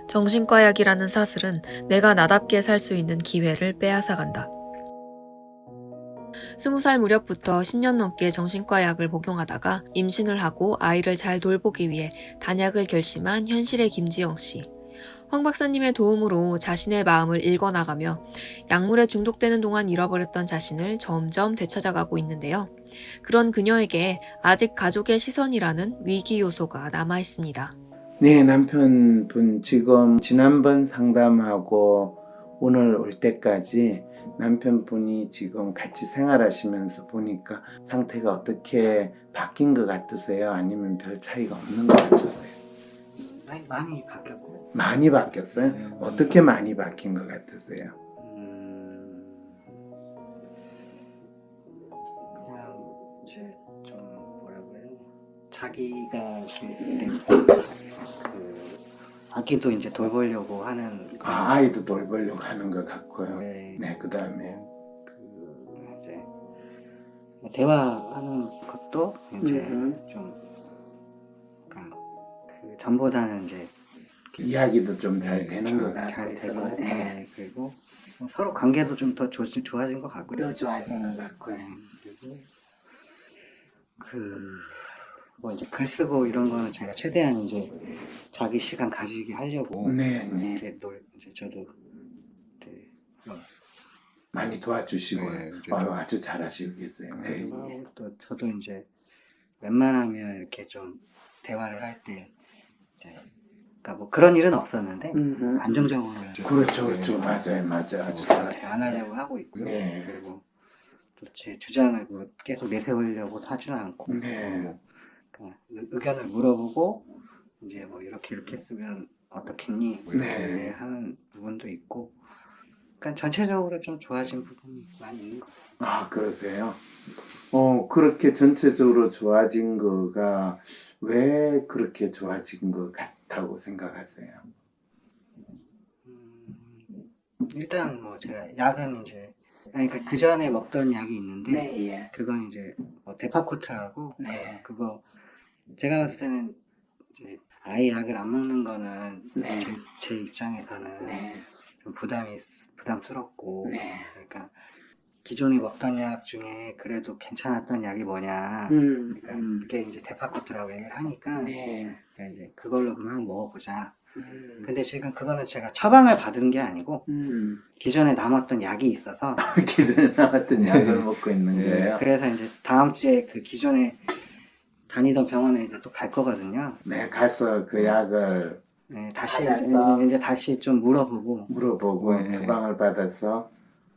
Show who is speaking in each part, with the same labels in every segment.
Speaker 1: 정신과 약이라는 사슬은 내가 나답게 살 수 있는 기회를 빼앗아간다. 20살 무렵부터 10년 넘게 정신과 약을 복용하다가 임신을 하고 아이를 잘 돌보기 위해 단약을 결심한 현실의 김지영 씨. 황 박사님의 도움으로 자신의 마음을 읽어나가며 약물에 중독되는 동안 잃어버렸던 자신을 점점 되찾아가고 있는데요. 그런 그녀에게 아직 가족의 시선이라는 위기 요소가 남아 있습니다.
Speaker 2: 네, 남편분 지금 지난번 상담하고 오늘 올 때까지 남편분이 지금 같이 생활하시면서 보니까 상태가 어떻게 바뀐 것 같으세요? 아니면 별 차이가 없는 것 같으세요?
Speaker 3: 많이 바뀌었고.
Speaker 2: 많이 바뀌었어요? 어떻게 많이 바뀐 것 같으세요?
Speaker 3: 그냥 이제 좀 뭐라고 해요? 자기가 이렇게 아기도 이제 돌보려고 하는
Speaker 2: 아이도 돌보려고 하는 것 같고요.
Speaker 3: 네.
Speaker 2: 네, 그 다음에
Speaker 3: 이제 대화하는 것도 이제 좀 그러니까 그 전보다는 이제
Speaker 2: 이야기도 좀 잘 되는 것
Speaker 3: 잘
Speaker 2: 같아서.
Speaker 3: 되고 네. 그리고 서로 관계도 좀 더 좋아진 것 같고요.
Speaker 2: 더 좋아진 것 같고요.
Speaker 3: 그리고 뭐 이제 글 쓰고 이런 거는 제가 최대한 이제 자기 시간 가지게 하려고
Speaker 2: 네.
Speaker 3: 이제 이제 저도 이제
Speaker 2: 많이 도와주시고
Speaker 3: 네, 이제
Speaker 2: 아주 잘하시고 계세요. 네.
Speaker 3: 또 저도 이제 웬만하면 이렇게 좀 대화를 할 때 이제 그러니까 뭐 그런 일은 없었는데 감정적으로 이제
Speaker 2: 그렇죠. 맞아요. 아주 잘하셨어요.
Speaker 3: 안 하려고 하고 있고요.
Speaker 2: 네.
Speaker 3: 그리고 또 제 주장을 뭐 계속 내세우려고 하지는 않고
Speaker 2: 네.
Speaker 3: 그냥 의견을 물어보고 이제 뭐 이렇게 했으면 어떻겠니? 뭐 이렇게
Speaker 2: 네.
Speaker 3: 하는 부분도 있고 그러니까 전체적으로 좀 좋아진 부분이 많이 있는 것 같아요.
Speaker 2: 아, 그러세요? 그렇게 전체적으로 좋아진 거가 왜 그렇게 좋아진 것 같다고 생각하세요?
Speaker 3: 일단 뭐 제가 약은 이제 그러니까 그 전에 먹던 약이 있는데
Speaker 2: 네, 예.
Speaker 3: 그건 이제 뭐 데파코트라고
Speaker 2: 네.
Speaker 3: 그거 제가 봤을 때는 이제 아예 약을 안 먹는 거는
Speaker 2: 네.
Speaker 3: 제 입장에서는
Speaker 2: 네.
Speaker 3: 좀 부담스럽고
Speaker 2: 네.
Speaker 3: 그러니까 기존에 먹던 약 중에 그래도 괜찮았던 약이 뭐냐 그러니까 그게 이제 데파코트라고 얘기를 하니까
Speaker 2: 네.
Speaker 3: 그러니까 이제 그걸로 그럼 한번 먹어보자. 근데 지금 그거는 제가 처방을 받은 게 아니고 기존에 남았던 약이 있어서
Speaker 2: 기존에 나왔던 약을 먹고 있는 거예요?
Speaker 3: 그래서 이제 다음 주에 그 기존에 다니던 병원에 이제 또 갈 거거든요.
Speaker 2: 네, 가서 그 약을
Speaker 3: 네, 다시
Speaker 2: 받아서
Speaker 3: 이제 다시 좀 물어보고
Speaker 2: 물어보고
Speaker 3: 네.
Speaker 2: 처방을 받아서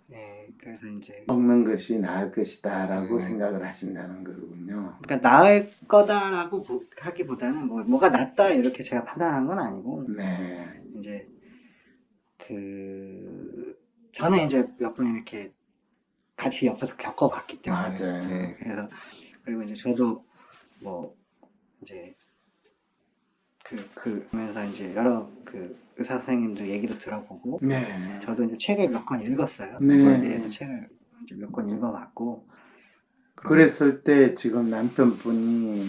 Speaker 3: 네, 그래서 이제
Speaker 2: 먹는 것이 나을 것이다라고 생각을 하신다는 거군요.
Speaker 3: 그러니까 나을 거다라고 하기보다는 뭐가 낫다 이렇게 제가 판단한 건 아니고
Speaker 2: 네.
Speaker 3: 이제 저는 이제 몇 번 이렇게 같이 옆에서 겪어봤기 때문에
Speaker 2: 맞아요.
Speaker 3: 네, 그래서 그리고 이제 저도 뭐 이제 그러면서 이제 여러 의사 선생님들 얘기도 들어보고
Speaker 2: 네.
Speaker 3: 저도 이제 책을 몇 권 읽었어요.
Speaker 2: 네.
Speaker 3: 그거에 대해서 책을 이제 몇 권 읽어봤고
Speaker 2: 그랬을 때 지금 남편분이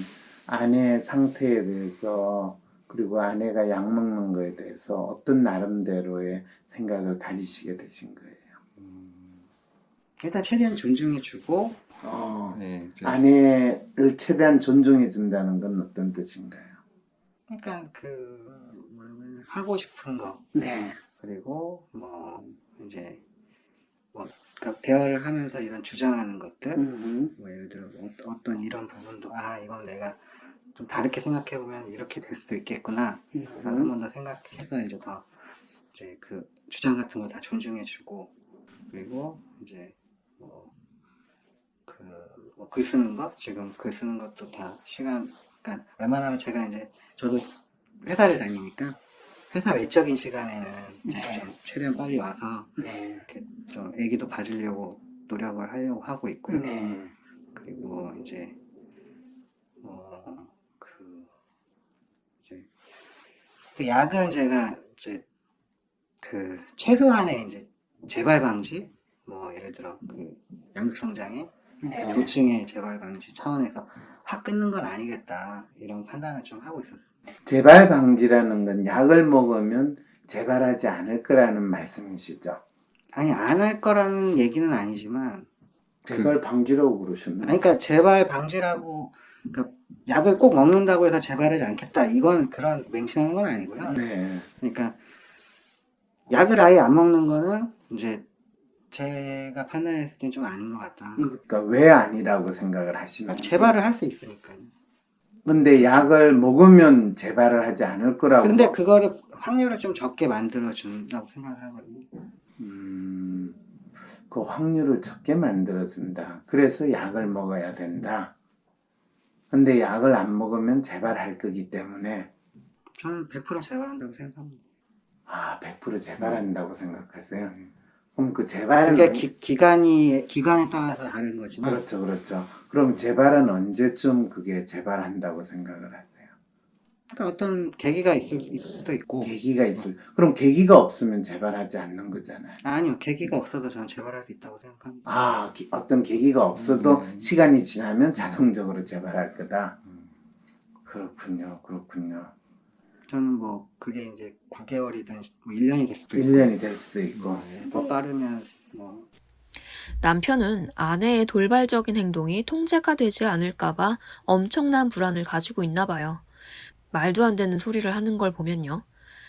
Speaker 2: 아내의 상태에 대해서 그리고 아내가 약 먹는 거에 대해서 어떤 나름대로의 생각을 가지시게 되신 거예요?
Speaker 3: 일단 최대한 존중해주고
Speaker 2: 네, 아내를 최대한 존중해 준다는 건 어떤 뜻인가요?
Speaker 3: 그러니까 뭐라면 하고 싶은 거
Speaker 2: 네.
Speaker 3: 그리고 뭐 이제 그러니까 대화를 하면서 이런 주장하는 것들 뭐 예를 들어 어떤 이런 부분도 이건 내가 좀 다르게 생각해보면 이렇게 될 수도 있겠구나 한 번 더 생각해서 이제 더 이제 그 주장 같은 거 다 존중해주고 그리고 이제 글 쓰는 거 지금 글 쓰는 것도 다 그러니까 웬만하면 제가 이제 저도 회사를 다니니까 회사 외적인 시간에는 좀 최대한 빨리 와서 이렇게 좀 애기도 봐주려고 노력을 하려고 하고 있고요. 그리고 이제 그 약은 제가 이제 최소한의 이제 재발 방지 뭐 예를 들어 양극성장애 조증의 재발 방지 차원에서 확 끊는 건 아니겠다 이런 판단을 좀 하고 있었어요.
Speaker 2: 재발 방지라는 건 약을 먹으면 재발하지 않을 거라는 말씀이시죠?
Speaker 3: 아니 안 할 거라는 얘기는 아니지만
Speaker 2: 재발 방지라고 그러셨나요?
Speaker 3: 아니, 그러니까 재발 방지라고 그러니까 약을 꼭 먹는다고 해서 재발하지 않겠다 이건 그런 맹신하는 건 아니고요.
Speaker 2: 네.
Speaker 3: 그러니까 약을 아예 안 먹는 거는 이제 제가 판단했을 땐 좀 아닌 것 같다.
Speaker 2: 그러니까 왜 아니라고 생각을 하시면
Speaker 3: 재발을 할 수 있으니까요.
Speaker 2: 근데 약을 먹으면 재발을 하지 않을 거라고.
Speaker 3: 근데 그거를 확률을 좀 적게 만들어 준다고 생각을 하거든요.
Speaker 2: 그 확률을 적게 만들어준다. 그래서 약을 먹어야 된다. 근데 약을 안 먹으면 재발할 거기 때문에
Speaker 3: 저는 100% 재발한다고 생각합니다.
Speaker 2: 100% 재발한다고 생각하세요? 그럼 그 재발은
Speaker 3: 그게 기간에 따라서 다른 거지만
Speaker 2: 그렇죠, 그렇죠. 그럼 재발은 언제쯤 그게 재발한다고 생각을 하세요?
Speaker 3: 그러니까 어떤 계기가 있을 수도 있고
Speaker 2: 계기가 그럼 계기가 없으면 재발하지 않는 거잖아요.
Speaker 3: 아니요 계기가 없어도 저는 재발할 수 있다고 생각합니다.
Speaker 2: 어떤 계기가 없어도 시간이 지나면 자동적으로 재발할 거다. 그렇군요, 그렇군요.
Speaker 3: 저는 뭐 그게 이제 9개월이든 뭐 1년이 될 수도 있고
Speaker 2: 1년이 될 수도 있고.
Speaker 3: 더 빠르면 뭐
Speaker 1: 남편은 아내의 돌발적인 행동이 통제가 되지 않을까봐 엄청난 불안을 가지고 있나 봐요. 말도 안 되는 소리를 하는 걸 보면요.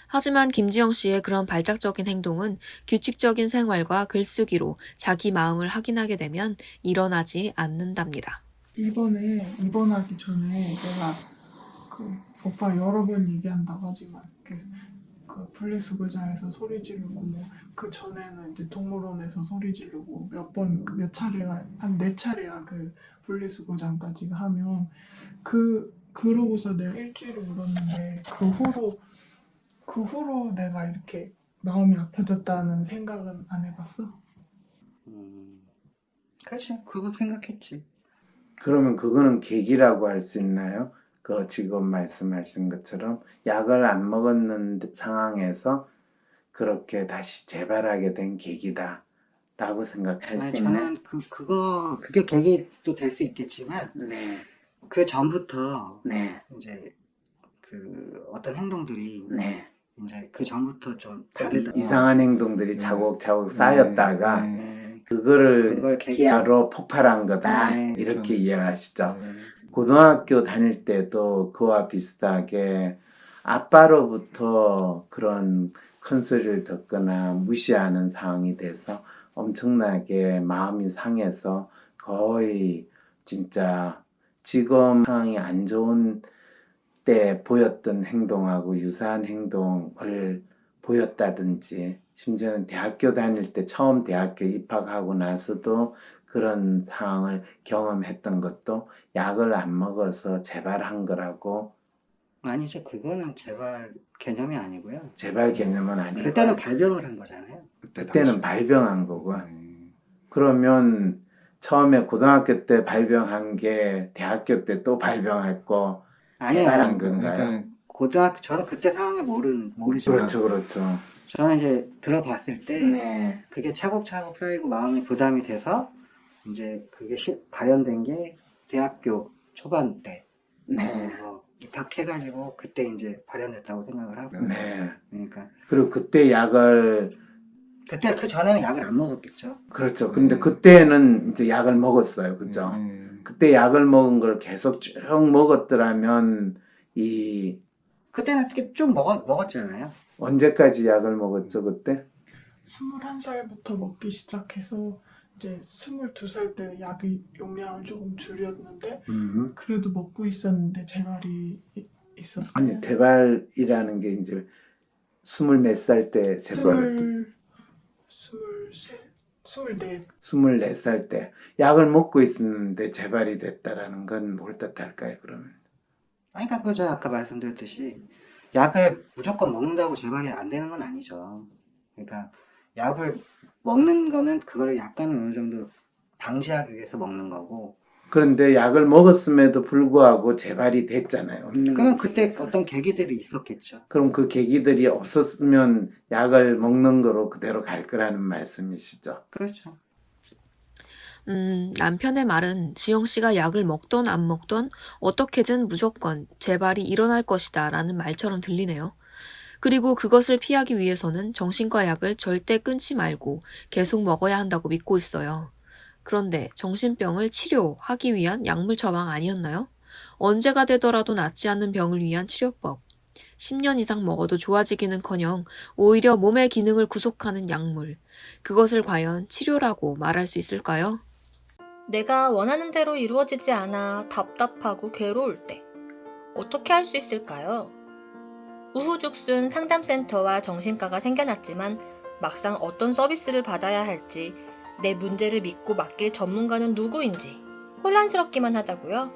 Speaker 1: 하지만 김지영 씨의 그런 발작적인 행동은 규칙적인 생활과 글쓰기로 자기 마음을 확인하게 되면 일어나지 않는답니다.
Speaker 4: 이번에 입원하기 전에 내가 그 오빠 여러 번 얘기한다고 하지만 그 분리수거장에서 소리 지르고 뭐 그 전에는 이제 동물원에서 소리 지르고 몇 차례가 한 4차례야 그 분리수거장까지 하면 그러고서 내가 일주일을 울었는데 그 후로 내가 이렇게 마음이 아파졌다는 생각은 안 해봤어?
Speaker 3: 그렇지 그거 생각했지.
Speaker 2: 그러면 그거는 계기라고 할 수 있나요? 그 지금 말씀하신 것처럼 약을 안 먹었는 상황에서 그렇게 다시 재발하게 된 계기다라고 생각할 수 있나요?
Speaker 3: 저는 그게 계기도 될 수 있겠지만
Speaker 2: 네,
Speaker 3: 그 전부터
Speaker 2: 네,
Speaker 3: 이제 그 어떤 행동들이
Speaker 2: 네.
Speaker 3: 이제 그 전부터 좀 다르다.
Speaker 2: 이상한 행동들이 차곡차곡 쌓였다가 그거를
Speaker 3: 그걸
Speaker 2: 기아로 폭발한 거다.
Speaker 3: 네,
Speaker 2: 이렇게 이해하시죠? 고등학교 다닐 때도 그와 비슷하게 아빠로부터 그런 큰 소리를 듣거나 무시하는 상황이 돼서 엄청나게 마음이 상해서 거의 진짜 지금 상황이 안 좋은 때 보였던 행동하고 유사한 행동을 보였다든지 심지어는 대학교 다닐 때 처음 대학교 입학하고 나서도 그런 상황을 경험했던 것도 약을 안 먹어서 재발한 거라고.
Speaker 3: 아니죠 그거는 재발 개념이 아니고요.
Speaker 2: 재발 개념은 아니고
Speaker 3: 그때는 발병을 한 거잖아요.
Speaker 2: 그때는 발병한 거고. 그러면 처음에 고등학교 때 발병한 게 대학교 때 또 발병했고 재발한 건가요?
Speaker 3: 그러니까 저는 그때 상황을 모르죠.
Speaker 2: 그렇죠, 그렇죠.
Speaker 3: 저는 이제 들어봤을 때
Speaker 2: 네.
Speaker 3: 그게 차곡차곡 쌓이고 마음이 부담이 돼서 이제 그게 발현된 게 대학교 초반 때
Speaker 2: 네.
Speaker 3: 입학해가지고 그때 이제 발현됐다고 생각을 하고
Speaker 2: 네.
Speaker 3: 그러니까
Speaker 2: 그리고 그때 약을
Speaker 3: 그때 그 전에는 약을 안 먹었겠죠.
Speaker 2: 그렇죠. 근데 그때는 이제 약을 먹었어요. 그죠? 그때 약을 먹은 걸 계속 쭉 먹었더라면
Speaker 3: 그때는 어떻게 쭉 먹었잖아요.
Speaker 2: 언제까지 약을 먹었죠, 그때?
Speaker 4: 21살부터 먹기 시작해서 이제 22살 때 약의 용량을 조금 줄였는데 그래도 먹고 있었는데 재발이 있었어요.
Speaker 2: 아니, 재발이라는 게 이제 20몇 살 때 재발했던 24살 때 약을 먹고 있었는데 재발이 됐다라는 건 뭘 뜻할까요, 그러면?
Speaker 3: 아니, 그러니까 그저 아까 말씀드렸듯이 약을 무조건 먹는다고 재발이 안 되는 건 아니죠. 그러니까 약을 먹는 거는 그거를 약간은 어느 정도 방지하기 위해서 먹는 거고.
Speaker 2: 그런데 약을 먹었음에도 불구하고 재발이 됐잖아요.
Speaker 3: 그러면 그때 어떤 계기들이 있었겠죠.
Speaker 2: 그럼 그 계기들이 없었으면 약을 먹는 거로 그대로 갈 거라는 말씀이시죠?
Speaker 3: 그렇죠.
Speaker 1: 남편의 말은 지영 씨가 약을 먹던 안 먹던 어떻게든 무조건 재발이 일어날 것이다 라는 말처럼 들리네요. 그리고 그것을 피하기 위해서는 정신과 약을 절대 끊지 말고 계속 먹어야 한다고 믿고 있어요. 그런데 정신병을 치료하기 위한 약물 처방 아니었나요? 언제가 되더라도 낫지 않는 병을 위한 치료법. 10년 이상 먹어도 좋아지기는커녕 오히려 몸의 기능을 구속하는 약물. 그것을 과연 치료라고 말할 수 있을까요?
Speaker 5: 내가 원하는 대로 이루어지지 않아 답답하고 괴로울 때 어떻게 할 수 있을까요? 우후죽순 상담센터와 정신과가 생겨났지만 막상 어떤 서비스를 받아야 할지, 내 문제를 믿고 맡길 전문가는 누구인지 혼란스럽기만 하다고요?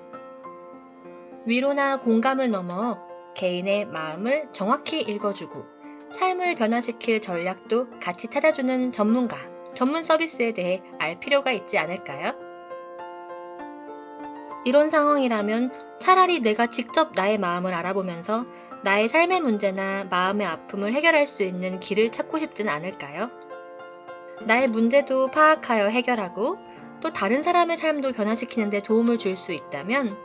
Speaker 5: 위로나 공감을 넘어 개인의 마음을 정확히 읽어주고 삶을 변화시킬 전략도 같이 찾아주는 전문가, 전문 서비스에 대해 알 필요가 있지 않을까요? 이런 상황이라면 차라리 내가 직접 나의 마음을 알아보면서 나의 삶의 문제나 마음의 아픔을 해결할 수 있는 길을 찾고 싶진 않을까요? 나의 문제도 파악하여 해결하고 또 다른 사람의 삶도 변화시키는 데 도움을 줄 수 있다면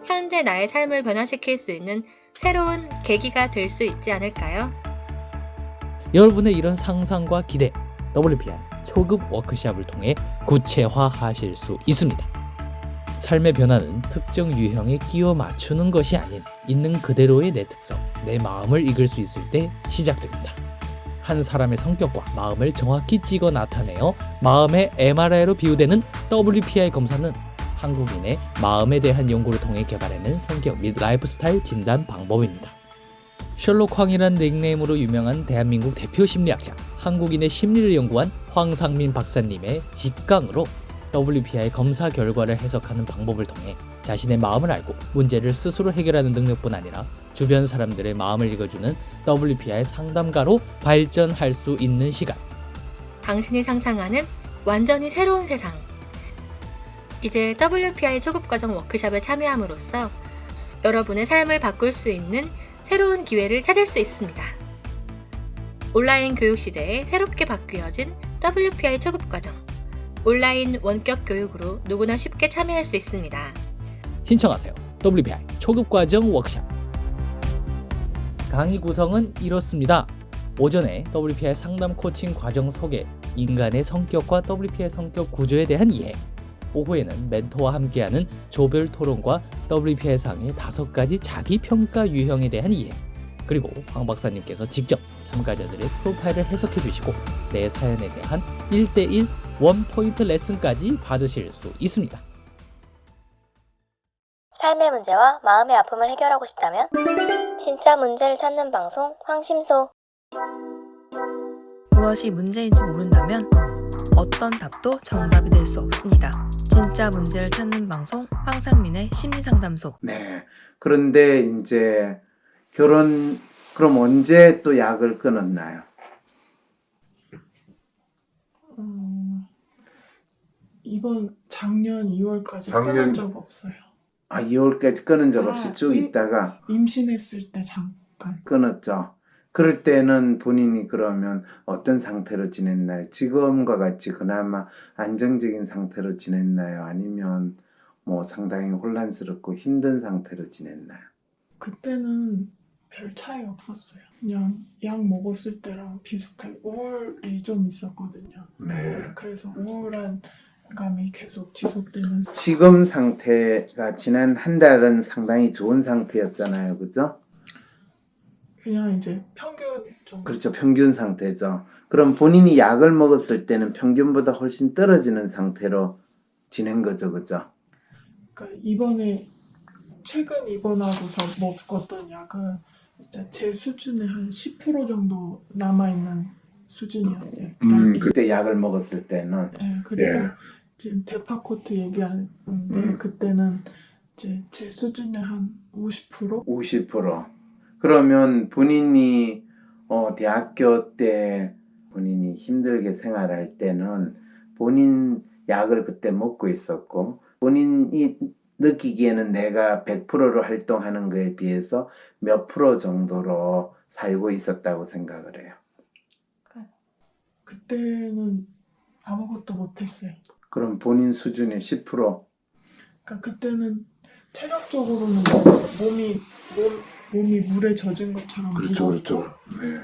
Speaker 5: 현재 나의 삶을 변화시킬 수 있는 새로운 계기가 될 수 있지 않을까요?
Speaker 6: 여러분의 이런 상상과 기대, WPI 초급 워크숍을 통해 구체화하실 수 있습니다. 삶의 변화는 특정 유형에 끼워 맞추는 것이 아닌 있는 그대로의 내 특성, 내 마음을 읽을 수 있을 때 시작됩니다. 한 사람의 성격과 마음을 정확히 찍어 나타내어 마음의 MRI로 비유되는 WPI 검사는 한국인의 마음에 대한 연구를 통해 개발해낸 성격 및 라이프 스타일 진단 방법입니다. 셜록 황이란 닉네임으로 유명한 대한민국 대표 심리학자, 한국인의 심리를 연구한 황상민 박사님의 직강으로 WPI 검사 결과를 해석하는 방법을 통해 자신의 마음을 알고 문제를 스스로 해결하는 능력뿐 아니라 주변 사람들의 마음을 읽어주는 WPI 상담가로 발전할 수 있는 시간.
Speaker 5: 당신이 상상하는 완전히 새로운 세상. 이제 WPI 초급과정 워크숍에 참여함으로써 여러분의 삶을 바꿀 수 있는 새로운 기회를 찾을 수 있습니다. 온라인 교육 시대에 새롭게 바뀌어진 WPI 초급과정. 온라인 원격 교육으로 누구나 쉽게 참여할 수 있습니다.
Speaker 6: 신청하세요. WPI 초급과정 워크숍. 강의 구성은 이렇습니다. 오전에 WPI 상담 코칭 과정 소개, 인간의 성격과 WPI 성격 구조에 대한 이해. 오후에는 멘토와 함께하는 조별 토론과 WPI 상의 5가지 자기평가 유형에 대한 이해. 그리고 황 박사님께서 직접 참가자들의 프로파일을 해석해 주시고 내 사연에 대한 1:1 원포인트 레슨까지 받으실 수 있습니다.
Speaker 7: 삶의 문제와 마음의 아픔을 해결하고 싶다면 진짜 문제를 찾는 방송 황심소.
Speaker 1: 무엇이 문제인지 모른다면 어떤 답도 정답이 될 수 없습니다. 진짜 문제를 찾는 방송 황상민의 심리상담소.
Speaker 2: 네. 그런데 이제 그럼 언제 또 약을 끊었나요?
Speaker 4: 이번 작년 2월까지 끊은 적 없어요.
Speaker 2: 2월까지 끊은 적 없이 쭉 있다가
Speaker 4: 임신했을 때 잠깐.
Speaker 2: 끊었죠. 그럴 때는 본인이 그러면 어떤 상태로 지냈나요? 지금과 같이 그나마 안정적인 상태로 지냈나요? 아니면 뭐 상당히 혼란스럽고 힘든 상태로 지냈나요?
Speaker 4: 그때는 별 차이 없었어요. 그냥 약 먹었을 때랑 비슷하게 우울이 좀 있었거든요.
Speaker 2: 네.
Speaker 4: 그래서 우울한 감이 계속 지속되면서
Speaker 2: 지금 상태가 지난 한 달은 상당히 좋은 상태였잖아요. 그죠?
Speaker 4: 그냥 이제 평균 정도.
Speaker 2: 그렇죠. 평균 상태죠. 그럼 본인이 약을 먹었을 때는 평균보다 훨씬 떨어지는 상태로 지낸 거죠. 그죠?
Speaker 4: 그러니까 최근 입원하고서 먹었던 약은 진짜 제 수준의 한 10% 정도 남아있는 수준이었어요. 약이.
Speaker 2: 그때 약을 먹었을 때는.
Speaker 4: 네, 그리고 지금 데파코트 얘기하는데 그때는 이제 제 수준의 한 50%?
Speaker 2: 50%. 그러면 본인이 대학교 때 본인이 힘들게 생활할 때는 본인 약을 그때 먹고 있었고 본인이 느끼기에는 내가 100%로 활동하는 거에 비해서 몇 프로 정도로 살고 있었다고 생각을 해요.
Speaker 4: 그때는 아무것도 못했어요.
Speaker 2: 그럼 본인 수준의 10%?
Speaker 4: 그러니까 그때는 체력적으로는 몸이 물에 젖은 것처럼 무겁고
Speaker 2: 네.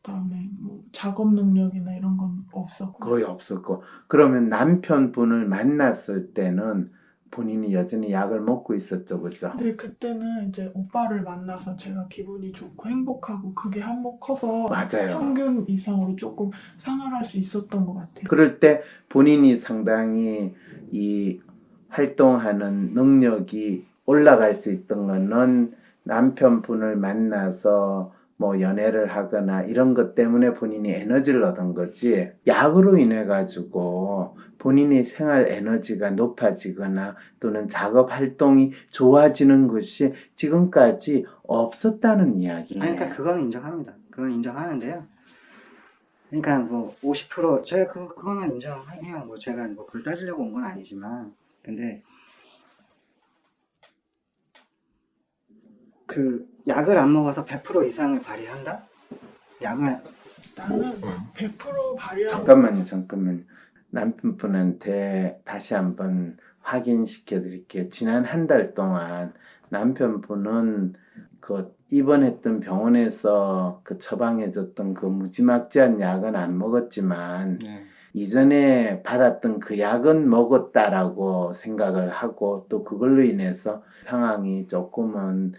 Speaker 4: 그다음에 뭐 작업 능력이나 이런 건 없었고
Speaker 2: 거의 없었고. 그러면 남편분을 만났을 때는 본인이 여전히 약을 먹고 있었죠, 그죠?
Speaker 4: 근데 그때는 이제 오빠를 만나서 제가 기분이 좋고 행복하고 그게 한몫 커서
Speaker 2: 맞아요.
Speaker 4: 평균 이상으로 조금 생활할 수 있었던 것 같아요.
Speaker 2: 그럴 때 본인이 상당히 이 활동하는 능력이 올라갈 수 있던 거는 남편분을 만나서 뭐 연애를 하거나 이런 것 때문에 본인이 에너지를 얻은 거지, 약으로 인해 가지고 본인의 생활 에너지가 높아지거나 또는 작업 활동이 좋아지는 것이 지금까지 없었다는 이야기예요.
Speaker 3: 아니, 그러니까 그거는 인정합니다. 그건 인정하는데요. 그러니까 뭐 50% 제가 그거는 인정해요. 뭐 제가 뭐 그걸 따지려고 온 건 아니지만, 근데 그 약을 안 먹어서 100% 이상을 발휘한다? 약을
Speaker 4: 나는 100% 발휘하고
Speaker 2: 잠깐만요. 남편분한테 다시 한번 확인시켜 드릴게요. 지난 한 달 동안 남편분은 그 입원했던 병원에서 그 처방해줬던 그 무지막지한 약은 안 먹었지만 이전에 받았던 그 약은 먹었다라고 생각을 하고, 또 그걸로 인해서 상황이 조금은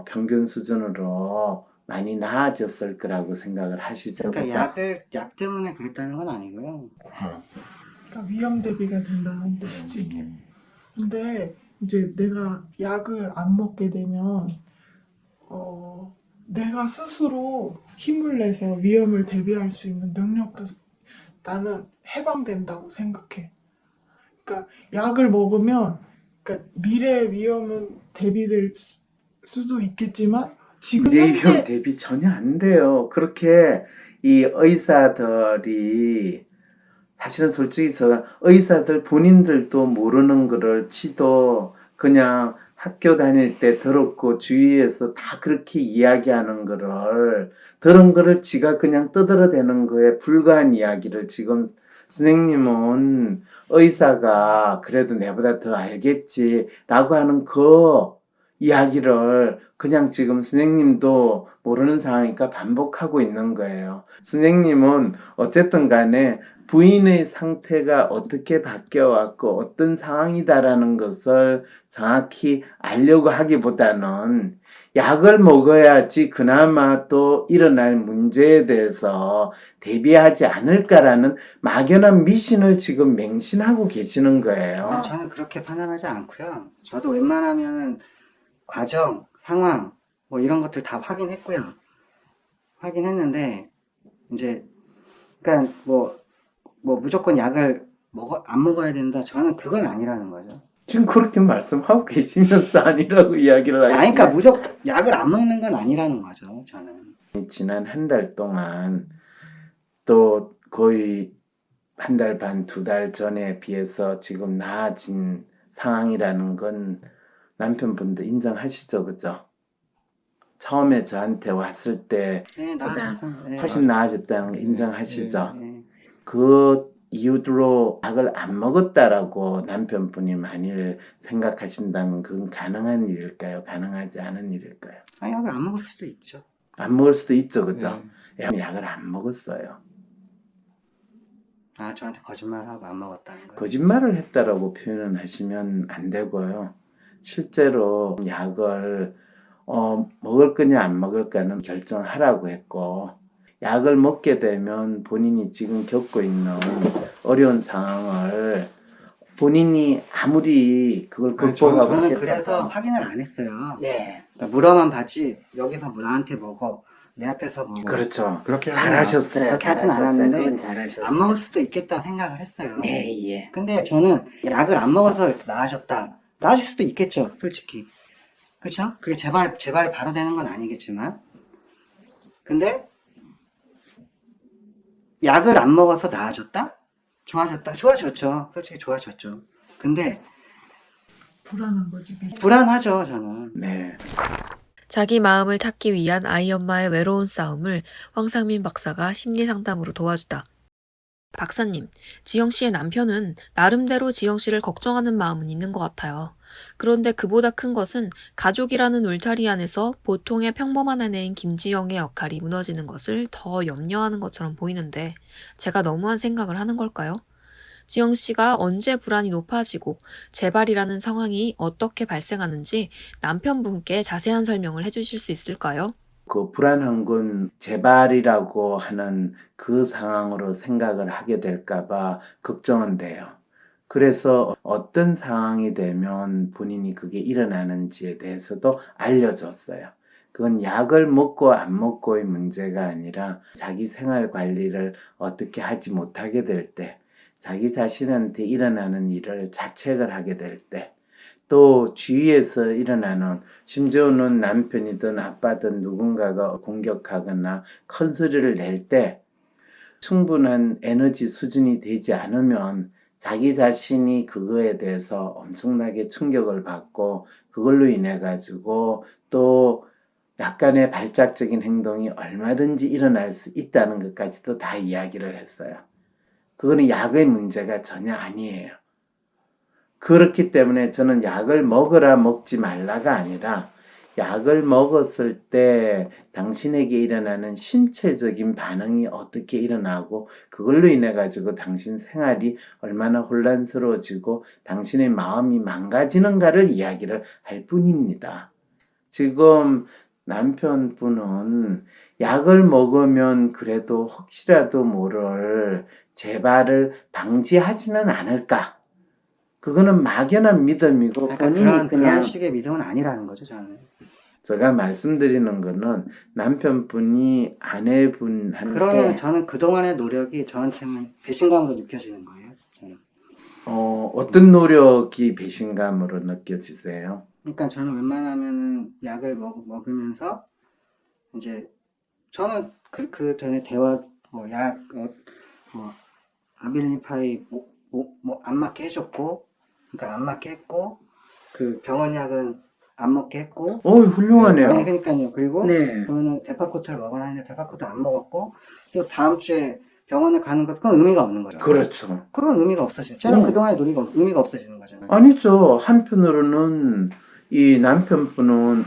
Speaker 2: 평균 수준으로 많이 나아졌을 거라고 생각을 하시죠.
Speaker 3: 그러니까
Speaker 2: 그죠?
Speaker 3: 약 때문에 그랬다는 건 아니고요.
Speaker 4: 그러니까 위험 대비가 된다는 뜻이지. 근데 이제 내가 약을 안 먹게 되면 내가 스스로 힘을 내서 위험을 대비할 수 있는 능력도 나는 해방된다고 생각해. 그러니까 약을 먹으면 그러니까 미래의 위험은 대비될 수도 있겠지만 지금
Speaker 2: 미래 위험
Speaker 4: 현재
Speaker 2: 대비 전혀 안 돼요. 그렇게 이 의사들이, 사실은 솔직히 의사들 본인들도 모르는 거를 지도 그냥 학교 다닐 때 들었고 주위에서 다 그렇게 이야기하는 거를 들은 거를 지가 그냥 떠들어대는 거에 불과한 이야기를 지금 선생님은 의사가 그래도 내보다 더 알겠지라고 하는 그 이야기를 그냥 지금 선생님도 모르는 상황이니까 반복하고 있는 거예요. 선생님은 어쨌든 간에 부인의 상태가 어떻게 바뀌어왔고 어떤 상황이다라는 것을 정확히 알려고 하기보다는 약을 먹어야지 그나마 또 일어날 문제에 대해서 대비하지 않을까라는 막연한 미신을 지금 맹신하고 계시는 거예요.
Speaker 3: 저는 그렇게 판단하지 않고요. 저도 웬만하면 과정, 상황 뭐 이런 것들 다 확인했고요. 확인했는데 이제 그러니까 뭐 무조건 약을 안 먹어야 된다. 저는 그건 아니라는 거죠.
Speaker 2: 지금 그렇게 말씀하고 계시면서 아니라고 이야기를
Speaker 3: 아니,
Speaker 2: 하시죠.
Speaker 3: 그러니까 무조건 약을 안 먹는 건 아니라는 거죠. 저는.
Speaker 2: 지난 한 달 동안 또 거의 한 달 반, 2달 전에 비해서 지금 나아진 상황이라는 건 남편분도 인정하시죠, 그죠? 처음에 저한테 왔을 때
Speaker 3: 네,
Speaker 2: 훨씬 나아졌다는 거 인정하시죠?
Speaker 3: 네.
Speaker 2: 그 이유로 약을 안 먹었다라고 남편분이 만일 생각하신다면 그건 가능한 일일까요? 가능하지 않은 일일까요?
Speaker 3: 아니, 약을 안 먹을 수도 있죠.
Speaker 2: 안 먹을 수도 있죠, 그죠? 약을 안 먹었어요.
Speaker 3: 아, 저한테 거짓말하고 안 먹었다는 거예요.
Speaker 2: 거짓말을 했다라고 표현을 하시면 안 되고요. 실제로 약을 먹을 거냐 안 먹을까는 결정하라고 했고, 약을 먹게 되면 본인이 지금 겪고 있는 어려운 상황을 본인이 아무리 그걸 극복하고
Speaker 3: 저는 그래서 확인을 안 했어요.
Speaker 2: 네.
Speaker 3: 그러니까 물어만 봤지 여기서 나한테 먹어, 내 앞에서 먹어.
Speaker 2: 그렇죠.
Speaker 8: 그렇게
Speaker 2: 잘하셨어요.
Speaker 3: 그렇게 하진 않았는데
Speaker 2: 그건 잘하셨어요.
Speaker 3: 안 먹을 수도 있겠다 생각을 했어요.
Speaker 2: 네, 예.
Speaker 3: 근데 저는 약을 안 먹어서 나아졌다. 나아질 수도 있겠죠, 솔직히. 그렇죠? 그게 제 발이 바로 되는 건 아니겠지만. 근데 약을 안 먹어서 나아졌다? 좋아졌다? 좋아졌죠. 솔직히 좋아졌죠. 근데
Speaker 4: 불안한 거지.
Speaker 3: 불안하죠, 저는.
Speaker 2: 네.
Speaker 1: 자기 마음을 찾기 위한 아이 엄마의 외로운 싸움을 황상민 박사가 심리 상담으로 도와주다. 박사님, 지영 씨의 남편은 나름대로 지영 씨를 걱정하는 마음은 있는 것 같아요. 그런데 그보다 큰 것은 가족이라는 울타리 안에서 보통의 평범한 아내인 김지영의 역할이 무너지는 것을 더 염려하는 것처럼 보이는데 제가 너무한 생각을 하는 걸까요? 지영 씨가 언제 불안이 높아지고 재발이라는 상황이 어떻게 발생하는지 남편분께 자세한 설명을 해주실 수 있을까요?
Speaker 2: 그 불안한 건 재발이라고 하는 그 상황으로 생각을 하게 될까봐 걱정은 돼요. 그래서 어떤 상황이 되면 본인이 그게 일어나는지에 대해서도 알려줬어요. 그건 약을 먹고 안 먹고의 문제가 아니라 자기 생활 관리를 어떻게 하지 못하게 될 때, 자기 자신한테 일어나는 일을 자책을 하게 될 때, 또 주위에서 일어나는, 심지어는 남편이든 아빠든 누군가가 공격하거나 큰 소리를 낼 때 충분한 에너지 수준이 되지 않으면 자기 자신이 그거에 대해서 엄청나게 충격을 받고 그걸로 인해 가지고 또 약간의 발작적인 행동이 얼마든지 일어날 수 있다는 것까지도 다 이야기를 했어요. 그거는 약의 문제가 전혀 아니에요. 그렇기 때문에 저는 약을 먹으라 먹지 말라가 아니라 약을 먹었을 때 당신에게 일어나는 신체적인 반응이 어떻게 일어나고 그걸로 인해 가지고 당신 생활이 얼마나 혼란스러워지고 당신의 마음이 망가지는가를 이야기를 할 뿐입니다. 지금 남편분은 약을 먹으면 그래도 혹시라도 모를 재발을 방지하지는 않을까? 그거는 막연한 믿음이고
Speaker 3: 그러니까
Speaker 2: 본인이
Speaker 3: 그런 식의 믿음은 아니라는 거죠, 저는.
Speaker 2: 제가 말씀드리는 거는 남편분이 아내분한테
Speaker 3: 그러면 저는 그동안의 노력이 저한테는 배신감으로 느껴지는 거예요. 저는.
Speaker 2: 어떤 노력이 배신감으로 느껴지세요?
Speaker 3: 그러니까 저는 웬만하면은 약을 먹으면서 이제 저는 그 전에 대화 아빌리파이 안 맞게 해줬고, 그러니까 안 맞게 했고, 그 병원 약은 안 먹게 했고.
Speaker 2: 훌륭하네요.
Speaker 3: 네, 그러니까요. 그리고
Speaker 2: 네.
Speaker 3: 저는 데파코트를 먹으라 했는데 데파코트 안 먹었고, 또 다음 주에 병원을 가는 것, 그건 의미가 없는 거죠.
Speaker 2: 그렇죠.
Speaker 3: 그건 의미가 없어지죠. 저는 그동안의 노력이 의미가 없어지는 거잖아요.
Speaker 2: 아니죠. 한편으로는 이 남편분은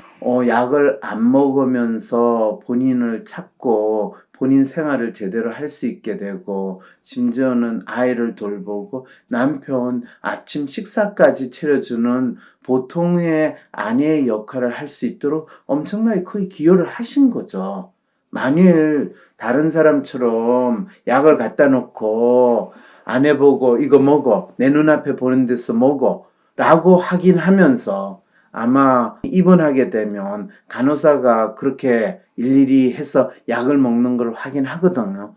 Speaker 2: 약을 안 먹으면서 본인을 찾고 본인 생활을 제대로 할 수 있게 되고 심지어는 아이를 돌보고 남편 아침 식사까지 차려주는 보통의 아내의 역할을 할 수 있도록 엄청나게 크게 기여를 하신 거죠. 만일 다른 사람처럼 약을 갖다 놓고 아내 보고 이거 먹어, 내 눈앞에 보는 데서 먹어 라고 하긴 하면서 아마 입원하게 되면 간호사가 그렇게 일일이 해서 약을 먹는 걸 확인하거든요.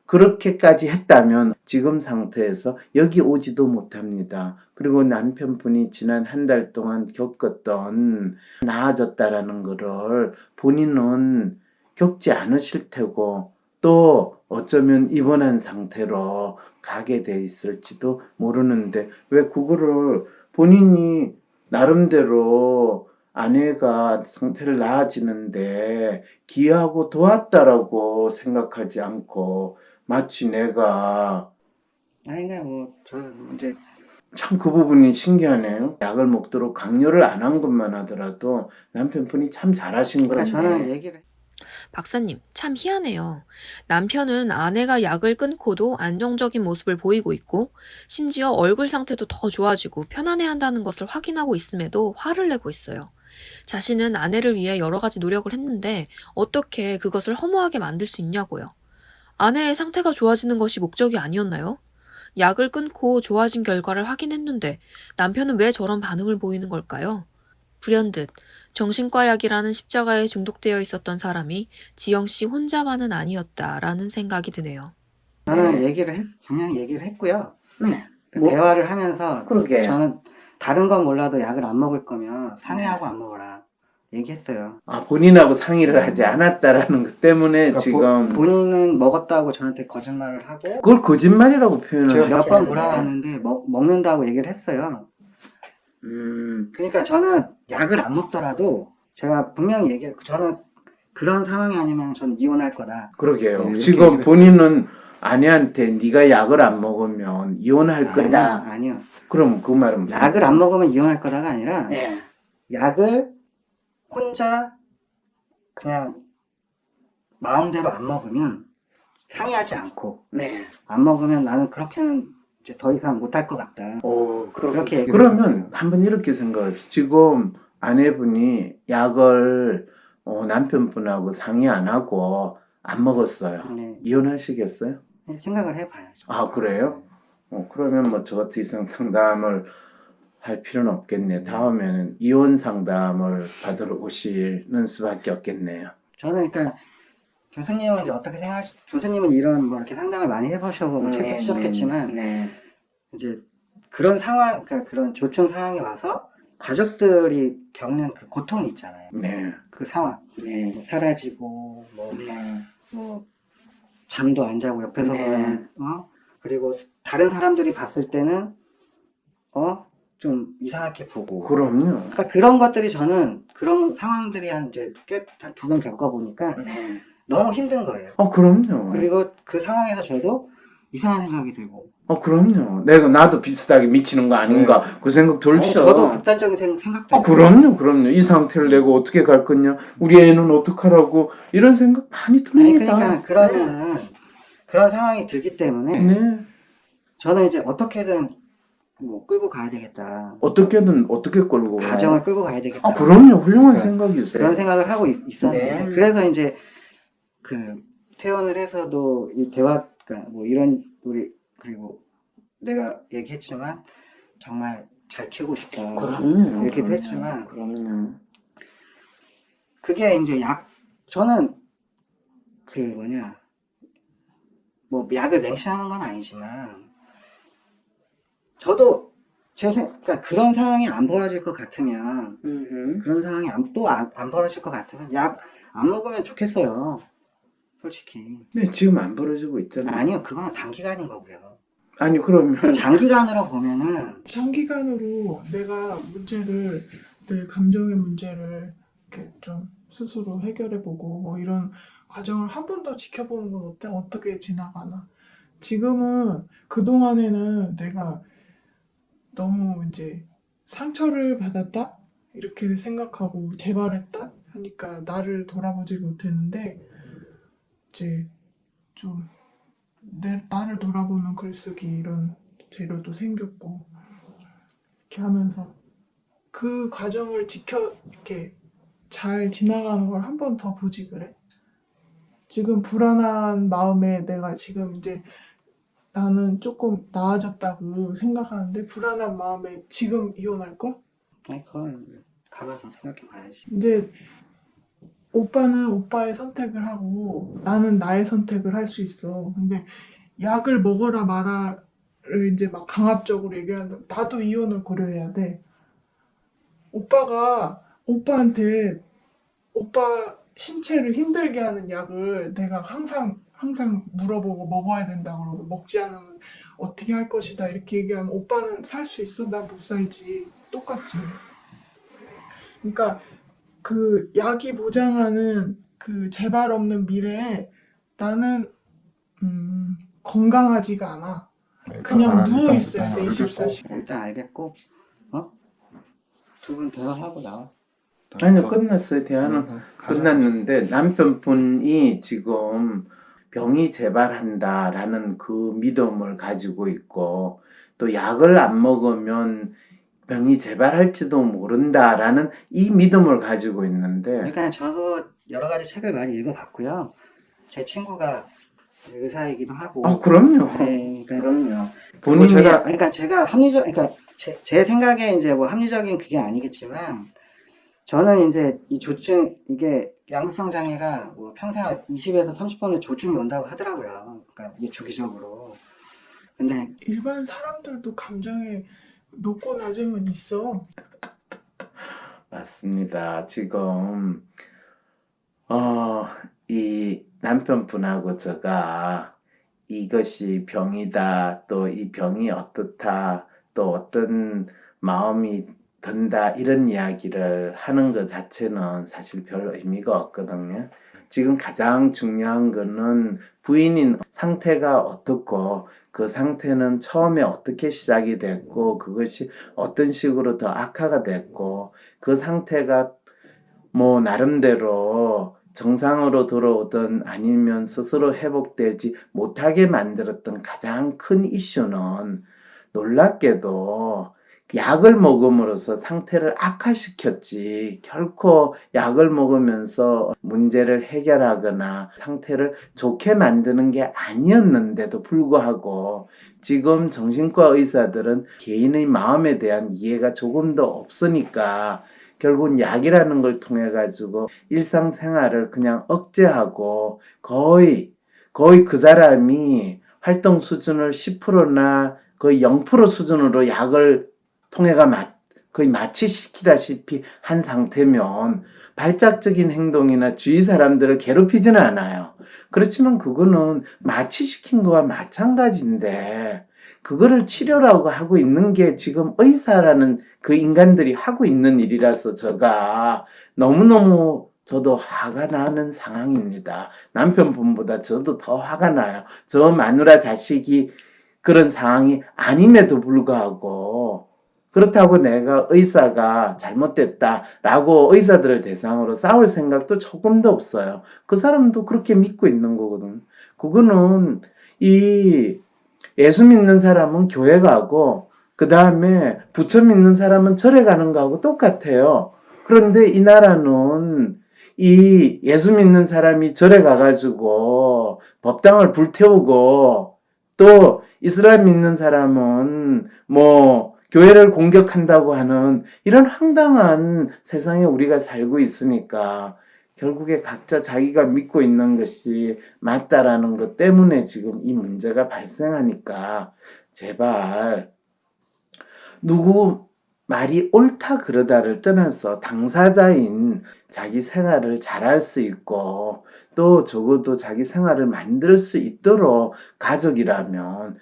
Speaker 2: 그렇게까지 했다면 지금 상태에서 여기 오지도 못합니다. 그리고 남편분이 지난 한 달 동안 겪었던 나아졌다라는 거를 본인은 겪지 않으실 테고 또 어쩌면 입원한 상태로 가게 돼 있을지도 모르는데 왜 그거를 본인이 나름대로 아내가 상태를 나아지는데 기여하고 도왔다라고 생각하지 않고 마치 내가
Speaker 3: 아니, 그러니까 저는 이제
Speaker 2: 참 그 부분이 신기하네요. 약을 먹도록 강요를 안 한 것만 하더라도 남편분이 참 잘하신 건데.
Speaker 3: 저는 얘기를
Speaker 1: 박사님, 참 희한해요. 남편은 아내가 약을 끊고도 안정적인 모습을 보이고 있고, 심지어 얼굴 상태도 더 좋아지고 편안해한다는 것을 확인하고 있음에도 화를 내고 있어요. 자신은 아내를 위해 여러 가지 노력을 했는데 어떻게 그것을 허무하게 만들 수 있냐고요. 아내의 상태가 좋아지는 것이 목적이 아니었나요? 약을 끊고 좋아진 결과를 확인했는데 남편은 왜 저런 반응을 보이는 걸까요? 불현듯 정신과 약이라는 십자가에 중독되어 있었던 사람이 지영 씨 혼자만은 아니었다라는 생각이 드네요.
Speaker 3: 저는 분명히 얘기를 했고요.
Speaker 2: 네.
Speaker 3: 대화를 하면서
Speaker 2: 그러게.
Speaker 3: 저는 다른 건 몰라도 약을 안 먹을 거면 상의하고 안 먹어라 얘기했어요.
Speaker 2: 본인하고 상의를 하지 않았다라는 것 때문에
Speaker 3: 그러니까
Speaker 2: 지금
Speaker 3: 본인은 먹었다고 저한테 거짓말을 하고
Speaker 2: 그걸 거짓말이라고 표현을
Speaker 3: 제가 몇
Speaker 2: 하지
Speaker 3: 번
Speaker 2: 않아요.
Speaker 3: 물어봤는데 먹는다고 얘기를 했어요. 그러니까 저는 약을 안 먹더라도 제가 분명히 얘기했고 저는 그런 상황이 아니면 저는 이혼할 거다.
Speaker 2: 그러게요.
Speaker 3: 네,
Speaker 2: 지금 본인은 아내한테 네가 약을 안 먹으면 이혼할 거다.
Speaker 3: 아니요.
Speaker 2: 그럼 그 말은 무슨
Speaker 3: 약을 안 먹으면 이혼할 거다가 아니라
Speaker 2: 네.
Speaker 3: 약을 혼자 그냥 마음대로 안 먹으면 상의하지 않고
Speaker 2: 네.
Speaker 3: 안 먹으면 나는 그렇게는 이제 더 이상 못할 것 같다. 그렇게 얘기를
Speaker 2: 그러면 한번 이렇게 생각합시다. 지금 아내분이 약을 남편분하고 상의 안 하고 안 먹었어요.
Speaker 3: 네.
Speaker 2: 이혼하시겠어요?
Speaker 3: 생각을 해봐야죠.
Speaker 2: 아, 그래요? 그러면 뭐 저 같은 이상 상담을 할 필요는 없겠네. 다음에는 이혼 상담을 받으러 오시는 수밖에 없겠네요.
Speaker 3: 저는 그러니까 교수님은 이제 어떻게 교수님은 이런 뭐 이렇게 상담을 많이 해보시고 뭐 책도 쓰셨겠지만 이제 그런 상황, 그러니까 그런 조증 상황에 와서 가족들이 겪는 그 고통이 있잖아요.
Speaker 2: 네.
Speaker 3: 그 상황, 뭐 사라지고 뭐 잠도 안 자고 옆에서 보면 그리고 다른 사람들이 봤을 때는 좀 이상하게 보고.
Speaker 2: 그럼요.
Speaker 3: 그러니까 그런 것들이 저는 그런 상황들이 한 이제 꽤 한 2번 겪어보니까 너무 힘든 거예요.
Speaker 2: 그럼요.
Speaker 3: 그리고 그 상황에서 저도 이상한 생각이 들고.
Speaker 2: 그럼요. 나도 비슷하게 미치는 거 아닌가. 그 생각 들죠.
Speaker 3: 저도 극단적인 생각도.
Speaker 2: 그럼요. 이 상태를 내고 어떻게 갈 거냐. 우리 애는 어떡하라고. 이런 생각 많이 듭니다.
Speaker 3: 그러니까 그러면은 그런 상황이 들기 때문에
Speaker 2: 네.
Speaker 3: 저는 이제 어떻게든 뭐 끌고 가야 되겠다.
Speaker 2: 어떻게든 어떻게 끌고 가요?
Speaker 3: 가정을 끌고 가야 되겠다.
Speaker 2: 그럼요. 훌륭한
Speaker 3: 그러니까
Speaker 2: 생각이세요.
Speaker 3: 그런 생각을 하고 있었는데
Speaker 2: 네.
Speaker 3: 그래서 이제 그 퇴원을 해서도 이 대화, 그러니까 뭐 이런 우리 그리고 내가 얘기했지만 정말 잘 키우고 싶다.
Speaker 2: 그럼요.
Speaker 3: 이렇게도 했지만
Speaker 2: 그럼요.
Speaker 3: 그게 이제 저는 뭐 약을 맹신하는 건 아니지만 저도 그러니까 그런 상황이 안 벌어질 것 같으면 그런 상황이 또 안 벌어질 것 같으면 약 안 먹으면 좋겠어요. 솔직히.
Speaker 2: 네, 지금 안 벌어지고 있잖아요.
Speaker 3: 아니요, 그거는 단기간인 거고요.
Speaker 2: 아니, 그러면.
Speaker 3: 장기간으로 보면은
Speaker 4: 장기간으로 내가 내 감정의 문제를 이렇게 좀 스스로 해결해보고 뭐 이런 과정을 한 번 더 지켜보는 건 어때? 어떻게 지나가나? 지금은 그동안에는 내가 너무 이제 상처를 받았다? 이렇게 생각하고 재발했다? 하니까 나를 돌아보지 못했는데 이제 좀 나를 돌아보는 글쓰기 이런 재료도 생겼고 이렇게 하면서 그 과정을 이렇게 잘 지나가는 걸 한 번 더 보지 그래? 지금 불안한 마음에 내가 지금 이제 나는 조금 나아졌다고 생각하는데 불안한 마음에 지금 이혼할 거야?
Speaker 3: 아니 그건 가면서 생각해 봐야지.
Speaker 4: 이제 오빠는 오빠의 선택을 하고 나는 나의 선택을 할 수 있어. 근데 약을 먹어라 마라를 이제 막 강압적으로 얘기를 한다. 나도 이혼을 고려해야 돼. 오빠가 오빠한테 오빠 신체를 힘들게 하는 약을 내가 항상 물어보고 먹어야 된다 그러고 먹지 않으면 어떻게 할 것이다 이렇게 얘기하면 오빠는 살 수 있어? 나 못 살지. 똑같지. 그러니까 그 약이 보장하는 그 재발 없는 미래에 나는 건강하지가 않아. 그냥 누워 있어야 돼 24시간.
Speaker 3: 일단 알겠고, 두 분 대화하고 나와.
Speaker 2: 아니요, 끝났어요. 대화는 끝났는데 남편분이 지금 병이 재발한다라는 그 믿음을 가지고 있고 또 약을 안 먹으면 병이 재발할지도 모른다라는 이 믿음을 가지고 있는데
Speaker 3: 그러니까 저도 여러 가지 책을 많이 읽어봤고요. 제 친구가 의사이기도 하고.
Speaker 2: 그럼요.
Speaker 3: 네, 그러니까
Speaker 2: 그럼요.
Speaker 3: 본인이
Speaker 2: 본인이
Speaker 3: 그러니까 제가 그러니까 제 생각에 이제 뭐 합리적인 그게 아니겠지만 저는 이제 이 조증 이게 양극성 장애가 뭐 평생 20에서 30번의 조증이 온다고 하더라고요. 그러니까 이게 주기적으로. 근데
Speaker 4: 일반 사람들도 감정에 높고 낮음은 있어.
Speaker 2: 맞습니다. 지금 이 남편분하고 제가 이것이 병이다, 또 이 병이 어떻다, 또 어떤 마음이 든다 이런 이야기를 하는 것 자체는 사실 별 의미가 없거든요. 지금 가장 중요한 거는 부인인 상태가 어떻고 그 상태는 처음에 어떻게 시작이 됐고 그것이 어떤 식으로 더 악화가 됐고 그 상태가 뭐 나름대로 정상으로 돌아오든 아니면 스스로 회복되지 못하게 만들었던 가장 큰 이슈는 놀랍게도 약을 먹음으로써 상태를 악화시켰지 결코 약을 먹으면서 문제를 해결하거나 상태를 좋게 만드는 게 아니었는데도 불구하고 지금 정신과 의사들은 개인의 마음에 대한 이해가 조금 더 없으니까 결국은 약이라는 걸 통해 가지고 일상생활을 그냥 억제하고 거의 그 사람이 활동 수준을 10%나 거의 0% 수준으로 약을 통해가 거의 마취시키다시피 한 상태면 발작적인 행동이나 주위 사람들을 괴롭히지는 않아요. 그렇지만 그거는 마취시킨 거와 마찬가지인데 그거를 치료라고 하고 있는 게 지금 의사라는 그 인간들이 하고 있는 일이라서 제가 너무너무 저도 화가 나는 상황입니다. 남편분보다 저도 더 화가 나요. 저 마누라 자식이 그런 상황이 아님에도 불구하고 그렇다고 내가 의사가 잘못됐다라고 의사들을 대상으로 싸울 생각도 조금도 없어요. 그 사람도 그렇게 믿고 있는 거거든. 그거는 이 예수 믿는 사람은 교회 가고 그 다음에 부처 믿는 사람은 절에 가는 거하고 똑같아요. 그런데 이 나라는 이 예수 믿는 사람이 절에 가가지고 법당을 불태우고 또 이슬람 믿는 사람은 뭐 교회를 공격한다고 하는 이런 황당한 세상에 우리가 살고 있으니까 결국에 각자 자기가 믿고 있는 것이 맞다라는 것 때문에 지금 이 문제가 발생하니까 제발 누구 말이 옳다 그러다를 떠나서 당사자인 자기 생활을 잘할 수 있고 또 적어도 자기 생활을 만들 수 있도록 가족이라면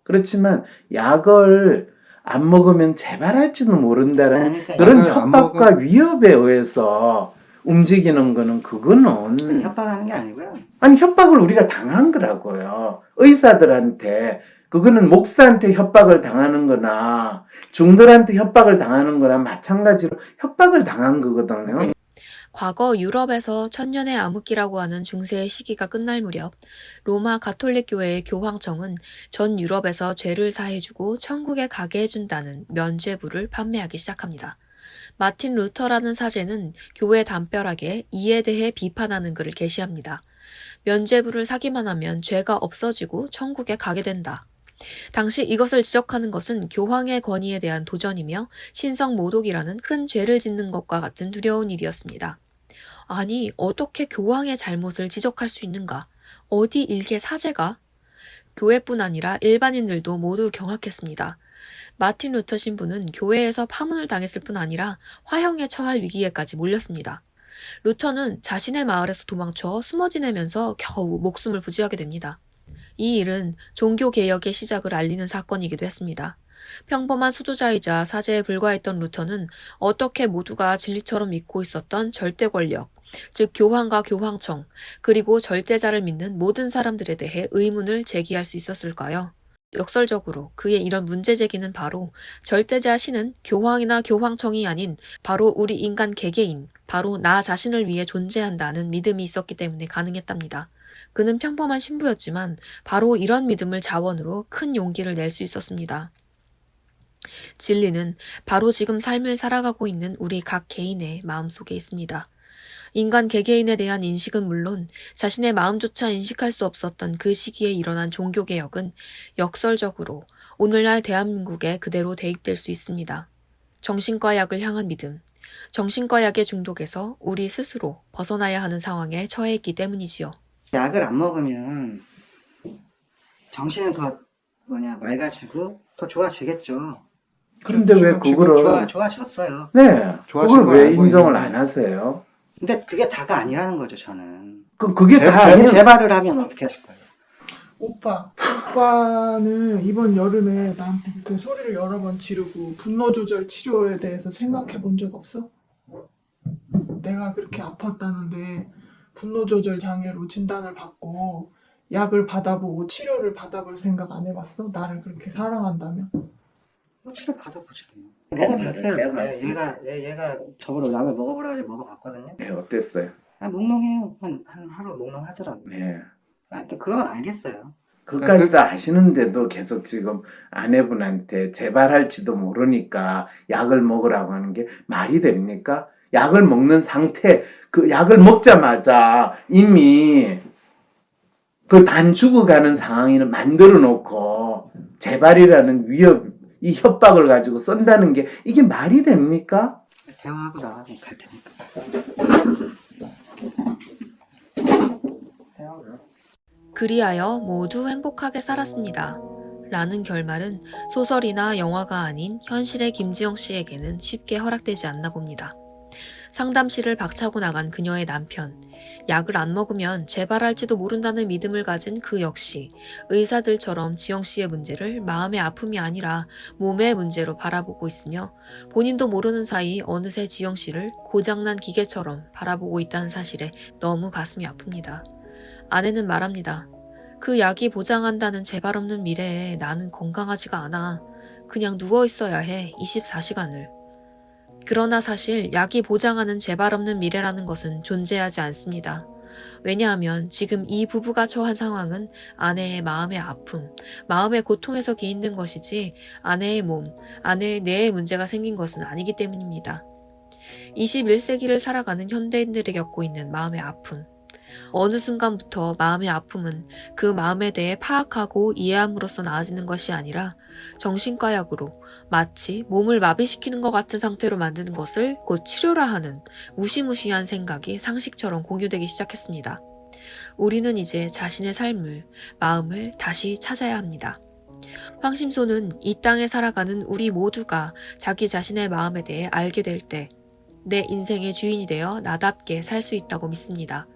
Speaker 2: 그렇지만 약을 안 먹으면 재발할지도 모른다는
Speaker 3: 그러니까
Speaker 2: 그런
Speaker 3: 약을 안
Speaker 2: 협박과 위협에 의해서 움직이는 거는 그거는
Speaker 3: 협박하는 게 아니고요.
Speaker 2: 아니 협박을 우리가 당한 거라고요. 의사들한테 그거는 목사한테 협박을 당하는 거나 중들한테 협박을 당하는 거나 마찬가지로 협박을 당한 거거든요.
Speaker 1: 과거 유럽에서 천년의 암흑기라고 하는 중세의 시기가 끝날 무렵 로마 가톨릭 교회의 교황청은 전 유럽에서 죄를 사해주고 천국에 가게 해준다는 면죄부를 판매하기 시작합니다. 마틴 루터라는 사제는 교회 담벼락에 이에 대해 비판하는 글을 게시합니다. 면죄부를 사기만 하면 죄가 없어지고 천국에 가게 된다. 당시 이것을 지적하는 것은 교황의 권위에 대한 도전이며 신성모독이라는 큰 죄를 짓는 것과 같은 두려운 일이었습니다. 아니, 어떻게 교황의 잘못을 지적할 수 있는가? 어디 일개 사제가? 교회뿐 아니라 일반인들도 모두 경악했습니다. 마틴 루터 신부는 교회에서 파문을 당했을 뿐 아니라 화형에 처할 위기에까지 몰렸습니다. 루터는 자신의 마을에서 도망쳐 숨어 지내면서 겨우 목숨을 부지하게 됩니다. 이 일은 종교개혁의 시작을 알리는 사건이기도 했습니다. 평범한 수도자이자 사제에 불과했던 루터는 어떻게 모두가 진리처럼 믿고 있었던 절대 권력, 즉 교황과 교황청, 그리고 절대자를 믿는 모든 사람들에 대해 의문을 제기할 수 있었을까요? 역설적으로 그의 이런 문제 제기는 바로 절대자 신은 교황이나 교황청이 아닌 바로 우리 인간 개개인, 바로 나 자신을 위해 존재한다는 믿음이 있었기 때문에 가능했답니다. 그는 평범한 신부였지만 바로 이런 믿음을 자원으로 큰 용기를 낼 수 있었습니다. 진리는 바로 지금 삶을 살아가고 있는 우리 각 개인의 마음속에 있습니다. 인간 개개인에 대한 인식은 물론 자신의 마음조차 인식할 수 없었던 그 시기에 일어난 종교개혁은 역설적으로 오늘날 대한민국에 그대로 대입될 수 있습니다. 정신과 약을 향한 믿음, 정신과 약의 중독에서 우리 스스로 벗어나야 하는 상황에 처해 있기 때문이지요.
Speaker 3: 약을 안 먹으면 정신은 더 맑아지고 더 좋아지겠죠.
Speaker 2: 그런데 왜 그거를
Speaker 3: 좋아졌어요.
Speaker 2: 네,
Speaker 3: 좋아진
Speaker 2: 그걸
Speaker 3: 걸
Speaker 2: 왜
Speaker 3: 알고
Speaker 2: 인정을
Speaker 3: 있는데.
Speaker 2: 안 하세요?
Speaker 3: 근데 그게 다가 아니라는 거죠, 저는.
Speaker 2: 그게 다 아니에요.
Speaker 3: 재발을 하면 어떻게 하실 거예요?
Speaker 4: 오빠는 이번 여름에 나한테 그 소리를 여러 번 지르고 분노 조절 치료에 대해서 생각해 본 적 없어? 내가 그렇게 아팠다는데 분노 조절 장애로 진단을 받고 약을 받아보고 치료를 받아볼 생각 안 해봤어? 나를 그렇게 사랑한다면?
Speaker 3: 뭐 치료 받아보지.
Speaker 2: 제가
Speaker 3: 먹어봤어요.
Speaker 2: 말씀-
Speaker 3: 얘가 저보러 약을 먹어보라 해서 먹어봤거든요.
Speaker 2: 네, 어땠어요?
Speaker 3: 몽롱해요. 한 하루 몽롱하더라고요.
Speaker 2: 네.
Speaker 3: 그런 건 알겠어요.
Speaker 2: 그것까지 다 아시는데도 계속 지금 아내분한테 재발할지도 모르니까 약을 먹으라고 하는 게 말이 됩니까? 약을 먹는 상태, 그 약을 먹자마자 이미 그 반 죽어가는 상황을 만들어 놓고 재발이라는 위협, 이 협박을 가지고 쏜다는 게 이게 말이 됩니까?
Speaker 3: 대화하고 나가서 갈 테니까. 대화를.
Speaker 1: 그리하여 모두 행복하게 살았습니다. 라는 결말은 소설이나 영화가 아닌 현실의 김지영 씨에게는 쉽게 허락되지 않나 봅니다. 상담실을 박차고 나간 그녀의 남편, 약을 안 먹으면 재발할지도 모른다는 믿음을 가진 그 역시 의사들처럼 지영 씨의 문제를 마음의 아픔이 아니라 몸의 문제로 바라보고 있으며 본인도 모르는 사이 어느새 지영 씨를 고장난 기계처럼 바라보고 있다는 사실에 너무 가슴이 아픕니다. 아내는 말합니다. 그 약이 보장한다는 재발 없는 미래에 나는 건강하지가 않아. 그냥 누워있어야 해, 24시간을. 그러나 사실 약이 보장하는 재발 없는 미래라는 것은 존재하지 않습니다. 왜냐하면 지금 이 부부가 처한 상황은 아내의 마음의 아픔, 마음의 고통에서 기인된 것이지 아내의 몸, 아내의 뇌에 문제가 생긴 것은 아니기 때문입니다. 21세기를 살아가는 현대인들이 겪고 있는 마음의 아픔. 어느 순간부터 마음의 아픔은 그 마음에 대해 파악하고 이해함으로써 나아지는 것이 아니라 정신과 약으로 마치 몸을 마비시키는 것 같은 상태로 만드는 것을 곧 치료라 하는 무시무시한 생각이 상식처럼 공유되기 시작했습니다. 우리는 이제 자신의 삶을, 마음을 다시 찾아야 합니다. 황심소는 이 땅에 살아가는 우리 모두가 자기 자신의 마음에 대해 알게 될 때 내 인생의 주인이 되어 나답게 살 수 있다고 믿습니다.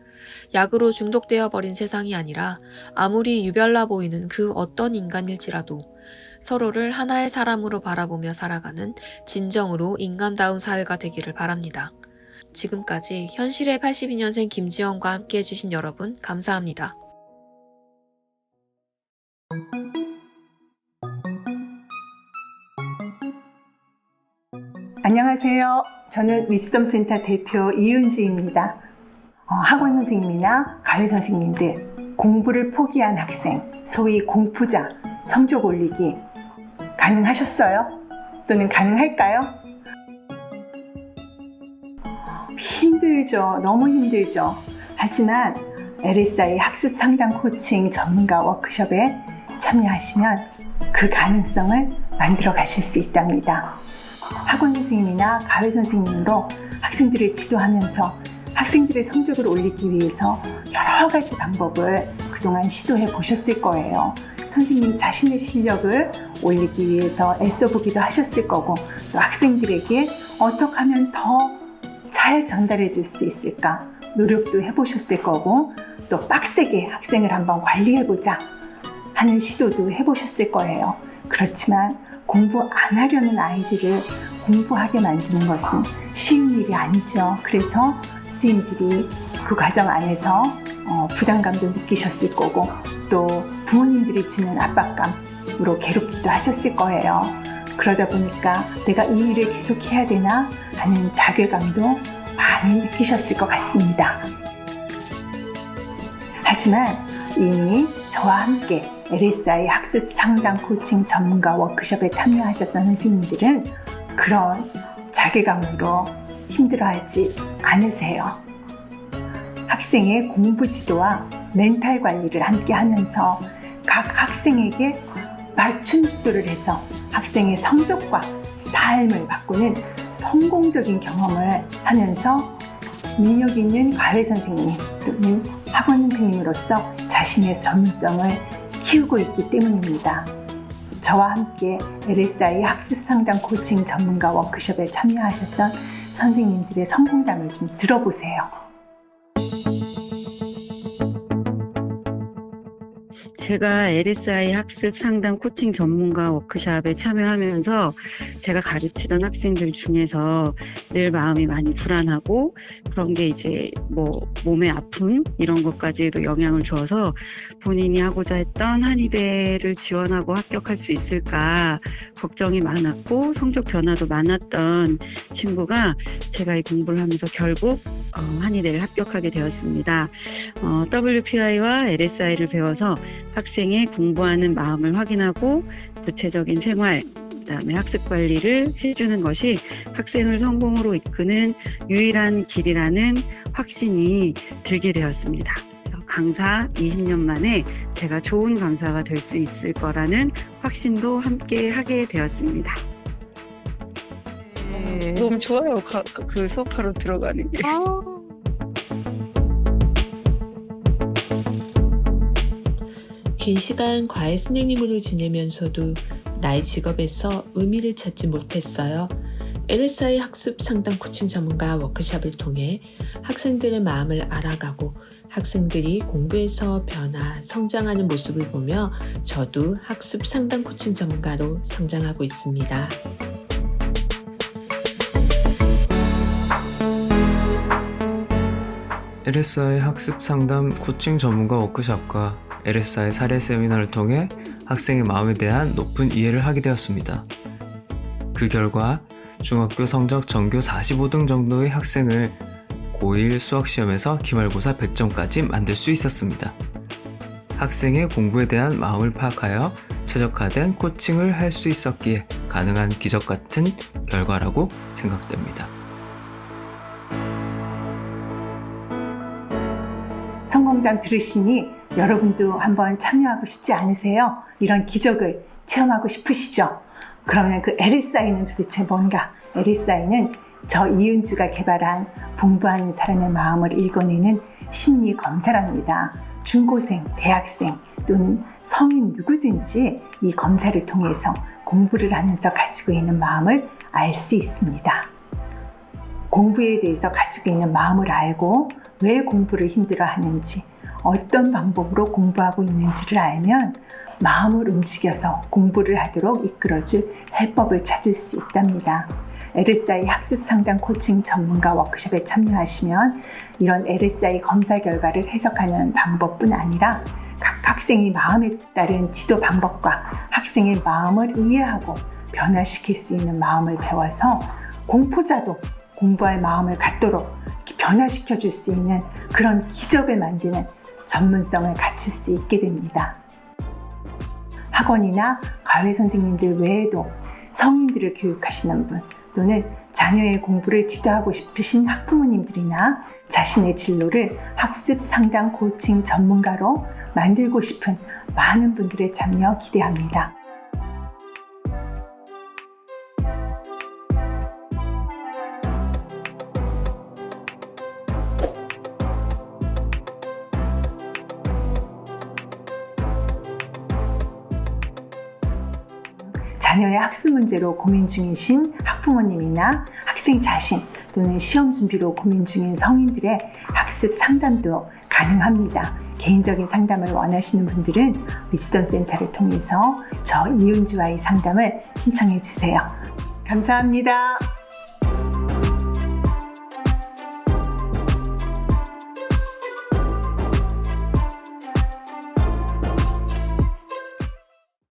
Speaker 1: 약으로 중독되어 버린 세상이 아니라 아무리 유별나 보이는 그 어떤 인간일지라도 서로를 하나의 사람으로 바라보며 살아가는 진정으로 인간다운 사회가 되기를 바랍니다. 지금까지 현실의 82년생 김지영과 함께 해주신 여러분 감사합니다.
Speaker 8: 안녕하세요. 저는 위즈덤센터 대표 이은주입니다. 학원 선생님이나 가외 선생님들, 공부를 포기한 학생, 소위 공포자, 성적 올리기 가능하셨어요? 또는 가능할까요? 힘들죠. 너무 힘들죠. 하지만 LSI 학습 상담 코칭 전문가 워크숍에 참여하시면 그 가능성을 만들어 가실 수 있답니다. 학원 선생님이나 가외 선생님으로 학생들을 지도하면서 학생들의 성적을 올리기 위해서 여러 가지 방법을 그동안 시도해 보셨을 거예요. 선생님 자신의 실력을 올리기 위해서 애써보기도 하셨을 거고, 또 학생들에게 어떻게 하면 더 잘 전달해 줄 수 있을까 노력도 해보셨을 거고, 또 빡세게 학생을 한번 관리해보자 하는 시도도 해보셨을 거예요. 그렇지만 공부 안 하려는 아이들을 공부하게 만드는 것은 쉬운 일이 아니죠. 그래서 선생님들이 그 과정 안에서 부담감도 느끼셨을 거고, 또 부모님들이 주는 압박감으로 괴롭기도 하셨을 거예요. 그러다 보니까 내가 이 일을 계속 해야 되나 하는 자괴감도 많이 느끼셨을 것 같습니다. 하지만 이미 저와 함께 LSI 학습 상담 코칭 전문가 워크숍에 참여하셨던 선생님들은 그런 자괴감으로 힘들어하지 않으세요. 학생의 공부 지도와 멘탈 관리를 함께 하면서 각 학생에게 맞춤 지도를 해서 학생의 성적과 삶을 바꾸는 성공적인 경험을 하면서 능력 있는 과외 선생님 또는 학원 선생님으로서 자신의 전문성을 키우고 있기 때문입니다. 저와 함께 LSI 학습 상담 코칭 전문가 워크숍에 참여하셨던 선생님들의 성공담을 좀 들어보세요.
Speaker 9: 제가 LSI 학습 상담 코칭 전문가 워크숍에 참여하면서 제가 가르치던 학생들 중에서 늘 마음이 많이 불안하고 그런 게 이제 몸의 아픔 이런 것까지도 영향을 줘서 본인이 하고자 했던 한의대를 지원하고 합격할 수 있을까 걱정이 많았고 성적 변화도 많았던 친구가 제가 이 공부를 하면서 결국 한의대를 합격하게 되었습니다. WPI와 LSI를 배워서 학생의 공부하는 마음을 확인하고 구체적인 생활, 그다음에 학습 관리를 해주는 것이 학생을 성공으로 이끄는 유일한 길이라는 확신이 들게 되었습니다. 강사 20년 만에 제가 좋은 강사가 될 수 있을 거라는 확신도 함께 하게 되었습니다. 너무 좋아요. 그 수업하러 들어가는 게.
Speaker 10: 긴 시간 과외 선생님으로 지내면서도 나의 직업에서 의미를 찾지 못했어요. LSI 학습 상담 코칭 전문가 워크숍을 통해 학생들의 마음을 알아가고 학생들이 공부에서 변화, 성장하는 모습을 보며 저도 학습 상담 코칭 전문가로 성장하고 있습니다.
Speaker 11: LSI 학습 상담 코칭 전문가 워크숍과 LSI 사례 세미나를 통해 학생의 마음에 대한 높은 이해를 하게 되었습니다. 그 결과 중학교 성적 전교 45등 정도의 학생을 고1 수학시험에서 기말고사 100점까지 만들 수 있었습니다. 학생의 공부에 대한 마음을 파악하여 최적화된 코칭을 할 수 있었기에 가능한 기적 같은 결과라고 생각됩니다.
Speaker 8: 성공담 들으시니 여러분도 한번 참여하고 싶지 않으세요? 이런 기적을 체험하고 싶으시죠? 그러면 그 LSI는 도대체 뭔가? LSI는 저 이은주가 개발한 공부하는 사람의 마음을 읽어내는 심리 검사랍니다. 중고생, 대학생 또는 성인 누구든지 이 검사를 통해서 공부를 하면서 가지고 있는 마음을 알 수 있습니다. 공부에 대해서 가지고 있는 마음을 알고 왜 공부를 힘들어 하는지, 어떤 방법으로 공부하고 있는지를 알면 마음을 움직여서 공부를 하도록 이끌어줄 해법을 찾을 수 있답니다. LSI 학습 상담 코칭 전문가 워크숍에 참여하시면 이런 LSI 검사 결과를 해석하는 방법뿐 아니라 각 학생의 마음에 따른 지도 방법과 학생의 마음을 이해하고 변화시킬 수 있는 마음을 배워서 공포자도 공부할 마음을 갖도록 변화시켜 줄 수 있는 그런 기적을 만드는 전문성을 갖출 수 있게 됩니다. 학원이나 과외 선생님들 외에도 성인들을 교육하시는 분 또는 자녀의 공부를 지도하고 싶으신 학부모님들이나 자신의 진로를 학습 상담 코칭 전문가로 만들고 싶은 많은 분들의 참여 기대합니다. 자녀의 학습 문제로 고민 중이신 학부모님이나 학생 자신 또는 시험 준비로 고민 중인 성인들의 학습 상담도 가능합니다. 개인적인 상담을 원하시는 분들은 위즈덤 센터를 통해서 저 이은주와의 상담을 신청해 주세요. 감사합니다.